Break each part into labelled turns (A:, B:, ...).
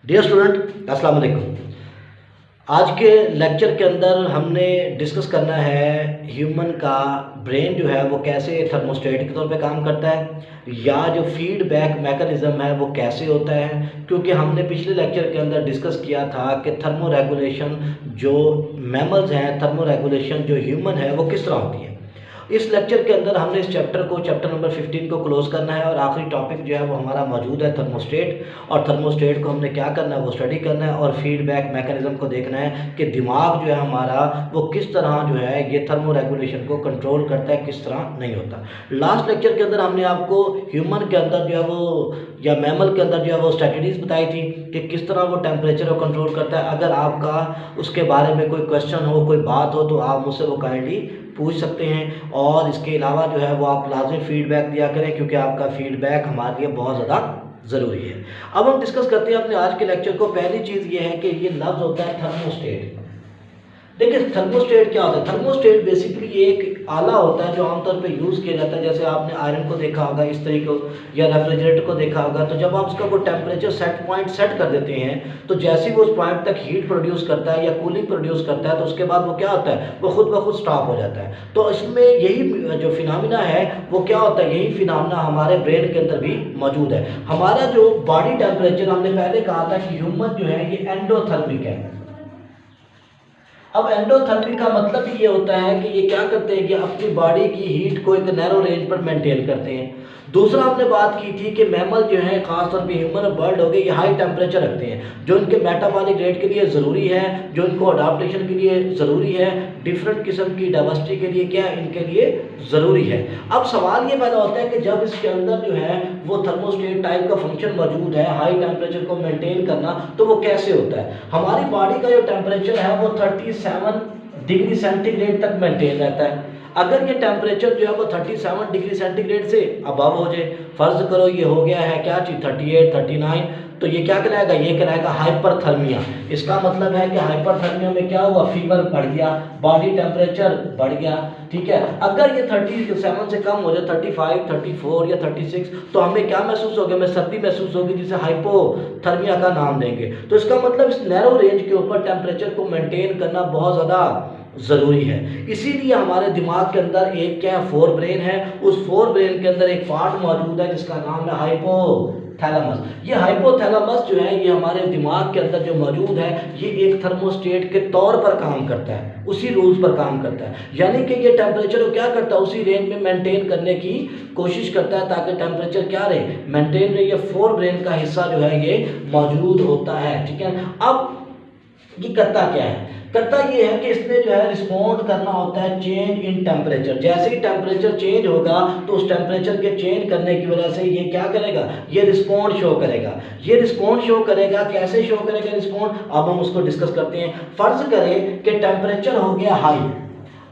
A: Dear student, अस्सलाम वालेकुम। आज के लेक्चर के अंदर हमने डिस्कस करना है ह्यूमन का ब्रेन जो है वो कैसे थर्मोस्टेट के तौर पे काम करता है या जो फीडबैक मैकेनिज़्म है वो कैसे होता है। क्योंकि हमने पिछले लेक्चर के अंदर डिस्कस किया था कि थर्मो रेगुलेशन जो मैमल्स हैं, थर्मो रेगुलेशन जो ह्यूमन है वो किस तरह होती है। इस लेक्चर के अंदर हमने इस चैप्टर नंबर 15 को क्लोज करना है और आखिरी टॉपिक जो है वो हमारा मौजूद है थर्मोस्टेट। और थर्मोस्टेट को हमने क्या करना है वो स्टडी करना है और फीडबैक मैकेनिज्म को देखना है कि दिमाग जो है हमारा वो किस तरह जो है ये थर्मो रेगुलेशन को कंट्रोल करता है, किस तरह नहीं होता। लास्ट लेक्चर के अंदर हमने आपको ह्यूमन के अंदर जो है वो या मैमल के अंदर जो है वो स्ट्रेटजीज बताई थी कि किस तरह वो टेम्परेचर को कंट्रोल करता है। अगर आपका उसके बारे में कोई क्वेश्चन हो, कोई बात हो तो आप मुझसे वो काइंडली पूछ सकते हैं। और इसके अलावा जो है वो आप लाजमी फीडबैक दिया करें क्योंकि आपका फीडबैक हमारे लिए बहुत ज़्यादा ज़रूरी है। अब हम डिस्कस करते हैं अपने आज के लेक्चर को। पहली चीज़ ये है कि ये लफ्ज़ होता है थर्मोस्टेट। देखिए थर्मोस्टेट क्या होता है। थर्मोस्टेट बेसिकली एक आला होता है जो आमतौर पे यूज़ किया जाता है। जैसे आपने आयरन को देखा होगा इस तरीके को, या रेफ्रिजरेटर को देखा होगा, तो जब आप उसका वो टेम्परेचर पॉइंट सेट कर देते हैं तो जैसे ही वो उस पॉइंट तक हीट प्रोड्यूस करता है या कूलिंग प्रोड्यूस करता है तो उसके बाद वो क्या होता है, वो खुद ब खुद स्टॉप हो जाता है। तो इसमें यही जो फिनोमिना है वो क्या होता है, यही फिनोमिना हमारे ब्रेन के अंदर भी मौजूद है। हमारा जो बॉडी टेम्परेचर हमने पहले कहा था कि ह्यूमन जो है ये एंडोथर्मिक है। अब एंडोथर्मिक का मतलब ही ये होता है कि ये क्या करते हैं कि अपनी बॉडी की हीट को एक नैरो रेंज पर मेंटेन करते हैं। दूसरा हमने बात की थी कि मैमल जो है खासतौर पे ह्यूमन और बर्ड हो गए, ये हाई टेम्परेचर रखते हैं जो इनके मेटाबॉलिक रेट के लिए ज़रूरी है, जो इनको अडाप्टेशन के लिए ज़रूरी है, डिफरेंट किस्म की डाइवर्सिटी के लिए क्या इनके लिए ज़रूरी है। अब सवाल ये पैदा होता है कि जब इसके अंदर जो है वो थर्मोस्टेट टाइप का फंक्शन मौजूद है, हाई टेम्परेचर को मेंटेन करना, तो वो कैसे होता है। हमारी बॉडी का जो टेम्परेचर है वो 37 डिग्री सेंटीग्रेड तक मेंटेन रहता है। अगर ये टेम्परेचर जो है वो 37 डिग्री सेंटीग्रेड से अबव हो जाए, फर्ज करो ये हो गया है क्या चीज़ 38 39, तो ये क्या कहलाएगा, ये कहलाएगा हाइपरथर्मिया। इसका मतलब है कि हाइपरथर्मिया में क्या हुआ, फीवर बढ़ गया, बॉडी टेम्परेचर बढ़ गया। ठीक है, अगर ये 37 से कम हो जाए 35 34 या 36 तो हमें क्या महसूस होगा, हमें सर्दी महसूस होगी जिसे हाइपोथर्मिया का नाम देंगे। तो इसका मतलब इस नैरो रेंज के ऊपर टेम्परेचर को मेंटेन करना बहुत ज़्यादा ज़रूरी है। इसीलिए हमारे दिमाग के अंदर एक क्या है, फोर ब्रेन है। उस फोर ब्रेन के अंदर एक पार्ट मौजूद है जिसका नाम है हाइपोथैलेमस। ये हाइपोथैलेमस जो है ये हमारे दिमाग के अंदर जो मौजूद है ये एक थर्मोस्टेट के तौर पर काम करता है, उसी रूल्स पर काम करता है। यानी कि ये टेम्परेचर को क्या करता है, उसी रेंज में मेंटेन करने की कोशिश करता है ताकि टेम्परेचर क्या रहे, मेंटेन रहे। ये फोर ब्रेन का हिस्सा जो है ये मौजूद होता है। ठीक है, अब ये करता क्या है, करता ये है कि इसने जो है रिस्पॉन्ड करना होता है चेंज इन टेम्परेचर। जैसे ही टेम्परेचर चेंज होगा तो उस टेम्परेचर के चेंज करने की वजह से ये क्या करेगा, ये रिस्पॉन्ड शो करेगा। ये रिस्पॉन्ड शो करेगा, कैसे शो करेगा रिस्पॉन्ड, अब हम उसको डिस्कस करते हैं। फर्ज करें कि टेम्परेचर हो गया हाई।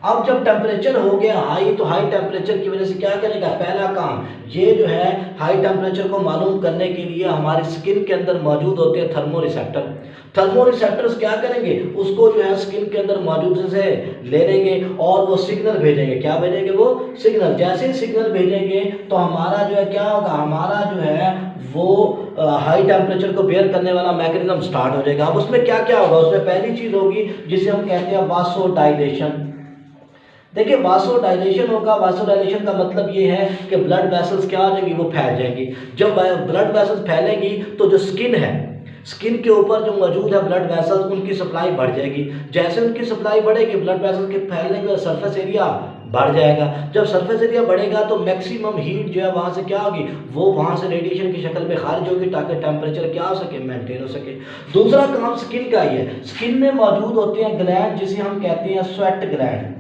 A: अब जब टेम्परेचर हो गया हाई तो हाई टेम्परेचर की वजह से क्या करेगा, पहला काम ये जो है हाई टेम्परेचर को मालूम करने के लिए हमारी स्किन के अंदर मौजूद होते हैं थर्मो रिसेप्टर। थर्मो रिसेप्टर्स क्या करेंगे, उसको जो है स्किन के अंदर मौजूद से ले लेंगे और वो सिग्नल भेजेंगे। क्या भेजेंगे, वो सिग्नल। जैसे ही सिग्नल भेजेंगे तो हमारा जो है क्या होगा, हमारा जो है वो हाई टेम्परेचर को बेयर करने वाला मैकेनिज्म स्टार्ट हो जाएगा। अब उसमें क्या क्या होगा, उसमें पहली चीज़ होगी जिसे हम कहते हैं वासोडाइलेशन। देखिए वासोडाइलेशन होगा। वासोडाइलेशन का मतलब ये है कि ब्लड वेसल्स क्या हो जाएंगी, वो फैल जाएंगी। जब ब्लड वेसल्स फैलेंगी तो जो स्किन है, स्किन के ऊपर जो मौजूद है ब्लड वेसल्स, उनकी सप्लाई बढ़ जाएगी। जैसे उनकी सप्लाई बढ़ेगी ब्लड वेसल्स के फैलने के सरफेस एरिया बढ़ जाएगा। जब सरफेस एरिया बढ़ेगा तो मैक्सिमम हीट जो है वहाँ से क्या होगी, वो वहाँ से रेडिएशन की शक्ल में खारिज होगी ताकि टेम्परेचर क्या हो सके, मेंटेन हो सके। दूसरा काम स्किन का ही है। स्किन में मौजूद होते हैं ग्लैंड जिसे हम कहते हैं स्वेट ग्लैंड।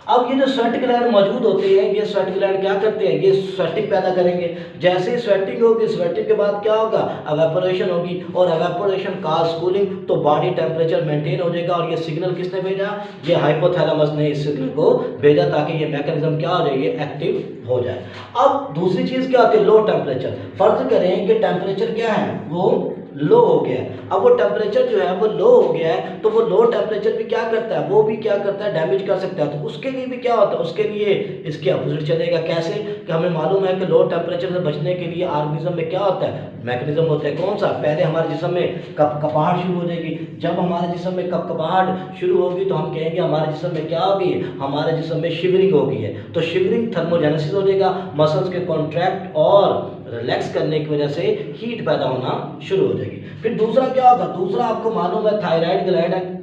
A: अब ये जो स्वेट ग्लैंड मौजूद होते हैं, ये स्वेट ग्लैंड क्या करते हैं, ये स्वेटिंग पैदा करेंगे। जैसे ही स्वेटिंग होगी, स्वेटिंग के बाद क्या होगा, एवेपोरेशन होगी और एवेपोरेशन काज कूलिंग, तो बॉडी टेम्परेचर मेंटेन हो जाएगा। और ये सिग्नल किसने भेजा, ये हाइपोथैलेमस ने इस सिग्नल को भेजा ताकि ये मैकेनिज्म क्या हो जाए, ये एक्टिव हो जाए। अब दूसरी चीज़ क्या होती है, लो टेम्परेचर। फर्ज करें कि टेम्परेचर क्या है, वो लो हो गया है। अब वो टेम्परेचर जो है वो लो हो गया है, तो वो लो टेम्परेचर भी क्या करता है, वो भी क्या करता है, डैमेज कर सकता है। तो उसके लिए भी क्या होता है, उसके लिए इसके अपोजिट चलेगा। कैसे कि हमें मालूम है कि लो टेम्परेचर से बचने के लिए ऑर्गेनिज्म में क्या होता है, मैकेनिज्म होता है। कौन सा, पहले हमारे जिस्म में कपकपाहट शुरू हो जाएगी। जब हमारे जिस्म में कपकपाहट शुरू होगी तो हम कहेंगे हमारे जिस्म में क्या होगी, हमारे जिस्म में शिवरिंग हो गई है। तो शिवरिंग थर्मोजेनेसिस हो जाएगा, मसल्स के कॉन्ट्रैक्ट और रिलैक्स करने की वजह से हीट पैदा होना शुरू हो जाएगी। फिर दूसरा क्या होगा, दूसरा आपको मालूम है थायराइड ग्लैंड है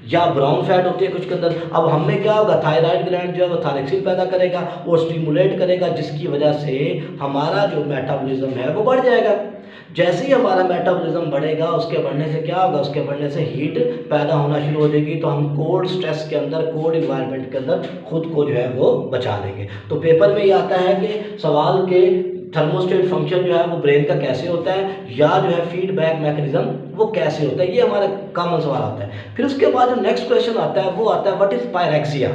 A: या ब्राउन फैट होती है कुछ के अंदर। अब हमें क्या होगा, थायराइड ग्लैंड जो है वो थायरॉक्सिन पैदा करेगा, वो स्टिमुलेट करेगा, जिसकी वजह से हमारा जो मेटाबॉलिज्म है वो बढ़ जाएगा। जैसे ही हमारा मेटाबॉलिज्म बढ़ेगा, उसके बढ़ने से क्या होगा, उसके बढ़ने से हीट पैदा होना शुरू हो जाएगी। तो हम कोल्ड स्ट्रेस के अंदर, कोल्ड इन्वायरमेंट के अंदर खुद को जो है वो बचा लेंगे। तो पेपर में ये आता है कि सवाल के थर्मोस्टेट फंक्शन जो है वो ब्रेन का कैसे होता है, या जो है फीडबैक मैकेनिज्म वो कैसे होता है, ये हमारा कॉमन सवाल आता है। फिर उसके बाद जो नेक्स्ट क्वेश्चन आता है वो आता है व्हाट इज पायरेक्सिया,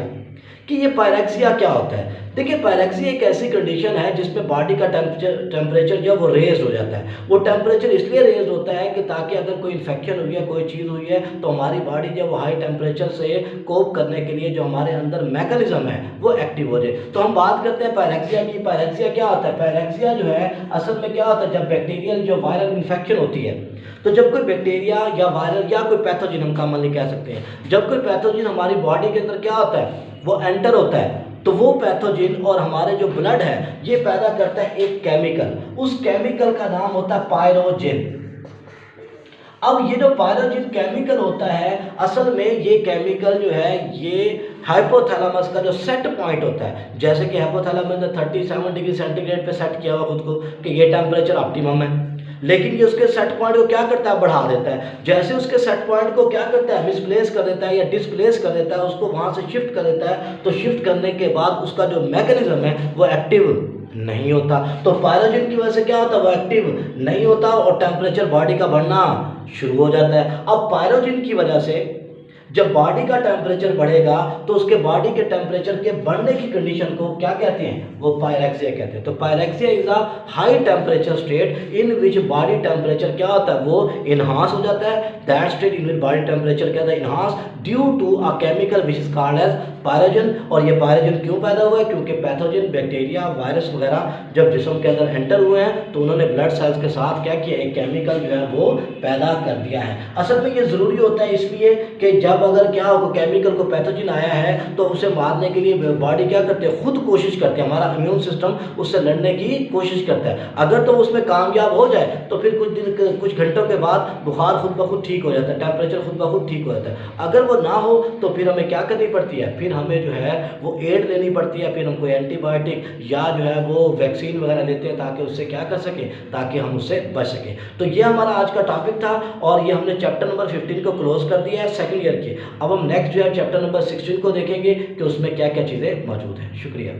A: कि ये पायरेक्सिया क्या होता है। देखिए, पायरेक्सिया एक ऐसी कंडीशन है जिसमें बॉडी का टेम्परेचर जो है वो रेज हो जाता है। वो टेम्परेचर इसलिए रेज होता है कि ताकि अगर कोई इन्फेक्शन हुई है, कोई चीज़ हुई है, तो हमारी बॉडी जो वो हाई टेम्परेचर से कोप करने के लिए जो हमारे अंदर मैकेनिज्म है वो एक्टिव हो जाए। तो हम बात करते हैं पायरेक्सिया की। पायरेक्सिया क्या होता है, पायरेक्सिया जो है असल में क्या होता है, जब बैक्टीरियल जो वायरल इन्फेक्शन होती है, तो जब कोई बैक्टीरिया या वायरल या कोई पैथोजन, हम कॉमनली कह सकते हैं, जब कोई पैथोजन हमारी बॉडी के अंदर क्या होता है वो एंटर होता है, तो वो पैथोजन और हमारे जो ब्लड है ये पैदा करता है एक केमिकल। उस केमिकल का नाम होता है पायरोजिन। अब ये जो पायरोजिन केमिकल होता है, असल में ये केमिकल जो है ये हाइपोथैलेमस का जो सेट पॉइंट होता है, जैसे कि हाइपोथैलेमस ने 37 डिग्री सेंटीग्रेड पे सेट किया हुआ खुद को कि ये टेम्परेचर ऑप्टिमम है, लेकिन ये उसके सेट पॉइंट को क्या करता है, बढ़ा देता है। जैसे उसके सेट पॉइंट को क्या करता है, मिसप्लेस कर देता है या डिसप्लेस कर देता है, उसको वहां से शिफ्ट कर देता है। तो शिफ्ट करने के बाद उसका जो मैकेनिज्म है वो एक्टिव नहीं होता। तो पायरोजिन की वजह से क्या होता है, वो एक्टिव नहीं होता और टेम्परेचर बॉडी का बढ़ना शुरू हो जाता है। अब पायरोजिन की वजह से जब बॉडी का टेम्परेचर बढ़ेगा तो उसके बॉडी के टेम्परेचर के बढ़ने की कंडीशन को क्या कहते हैं, वो पायरेक्सिया कहते हैं। तो pyrexia is a high temperature state in which body temperature क्या होता है, वो इनहांस हो जाता है। That state in which body temperature क्या होता है, enhance due to a chemical which is called as pyrogen. और ये पायरोजन क्यों पैदा हुआ है, क्योंकि पैथोजन, बैक्टीरिया, वायरस वगैरह जब जिस्म के अंदर एंटर हुए हैं तो उन्होंने ब्लड सेल्स के साथ क्या किया, एक केमिकल जो है वो पैदा कर दिया है। असल में ये ज़रूरी होता है इसलिए कि जब अगर क्या हो, केमिकल को पैथोजन आया है तो उसे मारने के लिए बॉडी क्या करते हैं, खुद कोशिश करते हैं, हमारा इम्यून सिस्टम उससे लड़ने की कोशिश करता है। अगर तो उसमें कामयाब हो जाए तो फिर कुछ घंटों के बाद बुखार खुद ब खुद ठीक हो जाता है, टेम्परेचर खुद ब खुद ठीक हो जाता है। अगर वो ना हो तो फिर हमें क्या करनी पड़ती है, फिर हमें जो है वो एड लेनी पड़ती है, फिर हम कोई एंटीबायोटिक या जो है वो वैक्सीन वगैरह लेते हैं ताकि उससे क्या कर सकें, ताकि हम उससे बच सकें। तो ये हमारा आज का टॉपिक था और ये हमने चैप्टर नंबर 15 को क्लोज कर दिया है सेकंड ईयर के। अब हम नेक्स्ट जो है चैप्टर नंबर 16 को देखेंगे कि उसमें क्या क्या चीज़ें मौजूद हैं। शुक्रिया।